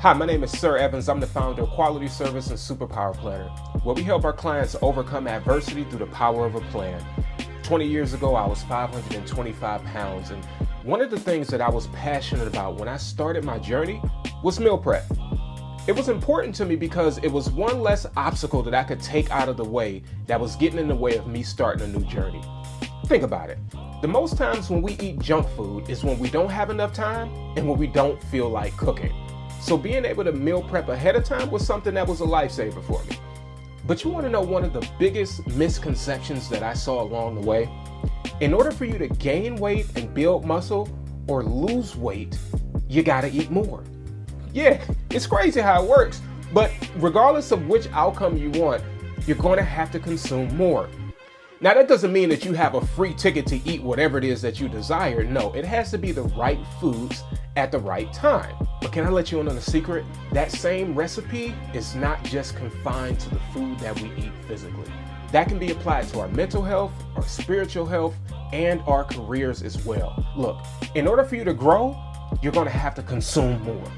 Hi, my name is Sir Evans. I'm the founder of Quality Service and Superpower Planner, where we help our clients overcome adversity through the power of a plan. 20 years ago, I was 525 pounds, and one of the things that I was passionate about when I started my journey was meal prep. It was important to me because it was one less obstacle that I could take out of the way that was getting in the way of me starting a new journey. Think about it. The most times when we eat junk food is when we don't have enough time and when we don't feel like cooking. So being able to meal prep ahead of time was something that was a lifesaver for me. But you want to know one of the biggest misconceptions that I saw along the way? In order for you to gain weight and build muscle or lose weight, you got to eat more. Yeah, it's crazy how it works, but regardless of which outcome you want, you're going to have to consume more. Now, that doesn't mean that you have a free ticket to eat whatever it is that you desire. No, it has to be the right foods at the right time. But can I let you in on a secret? That same recipe is not just confined to the food that we eat physically. That can be applied to our mental health, our spiritual health, and our careers as well. Look, in order for you to grow, you're going to have to consume more.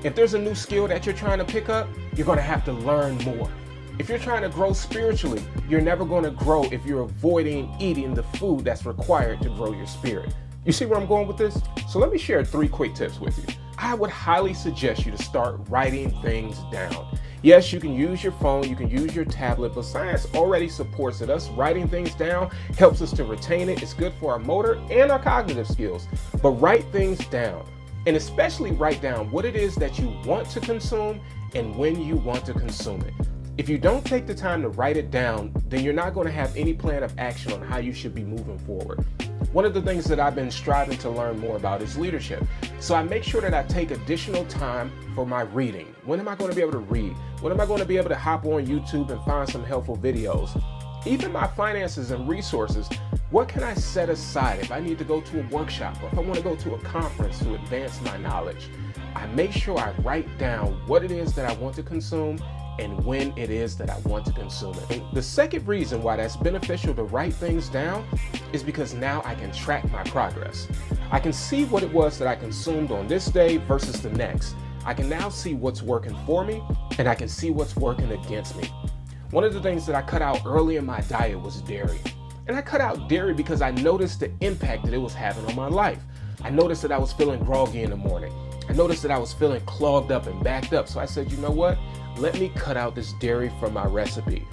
If there's a new skill that you're trying to pick up, you're going to have to learn more. If you're trying to grow spiritually, you're never going to grow if you're avoiding eating the food that's required to grow your spirit. You see where I'm going with this? So let me share 3 quick tips with you. I would highly suggest you to start writing things down. Yes, you can use your phone, you can use your tablet, but science already supports that us writing things down helps us to retain it. It's good for our motor and our cognitive skills. But write things down, and especially write down what it is that you want to consume and when you want to consume it. If you don't take the time to write it down, then you're not going to have any plan of action on how you should be moving forward. One of the things that I've been striving to learn more about is leadership. So I make sure that I take additional time for my reading. When am I going to be able to read? When am I going to be able to hop on YouTube and find some helpful videos? Even my finances and resources, what can I set aside if I need to go to a workshop or if I want to go to a conference to advance my knowledge? I make sure I write down what it is that I want to consume and when it is that I want to consume it. And the second reason why that's beneficial to write things down is because now I can track my progress. I can see what it was that I consumed on this day versus the next. I can now see what's working for me and I can see what's working against me. One of the things that I cut out early in my diet was dairy. And I cut out dairy because I noticed the impact that it was having on my life. I noticed that I was feeling groggy in the morning. I noticed that I was feeling clogged up and backed up. So I said, you know what? Let me cut out this dairy from my recipe.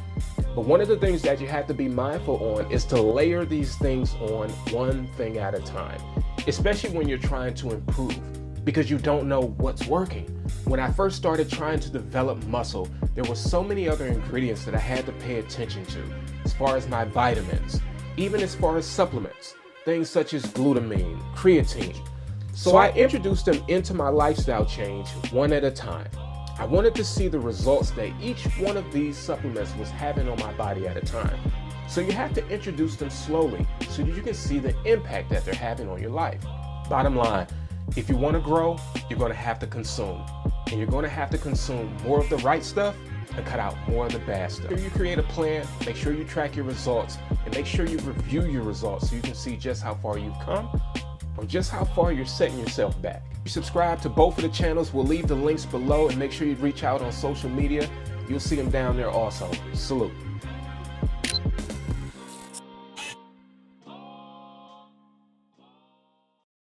But one of the things that you have to be mindful on is to layer these things on one thing at a time, especially when you're trying to improve, because you don't know what's working. When I first started trying to develop muscle, there were so many other ingredients that I had to pay attention to, as far as my vitamins, even as far as supplements, things such as glutamine, creatine. So I introduced them into my lifestyle change one at a time. I wanted to see the results that each one of these supplements was having on my body at a time. So you have to introduce them slowly so that you can see the impact that they're having on your life. Bottom line, if you want to grow, you're going to have to consume. And you're going to have to consume more of the right stuff and cut out more of the bad stuff. Make sure you create a plan, make sure you track your results, and make sure you review your results so you can see just how far you've come or just how far you're setting yourself back. You subscribe to both of the channels. We'll leave the links below and make sure you reach out on social media. You'll see them down there also. Salute.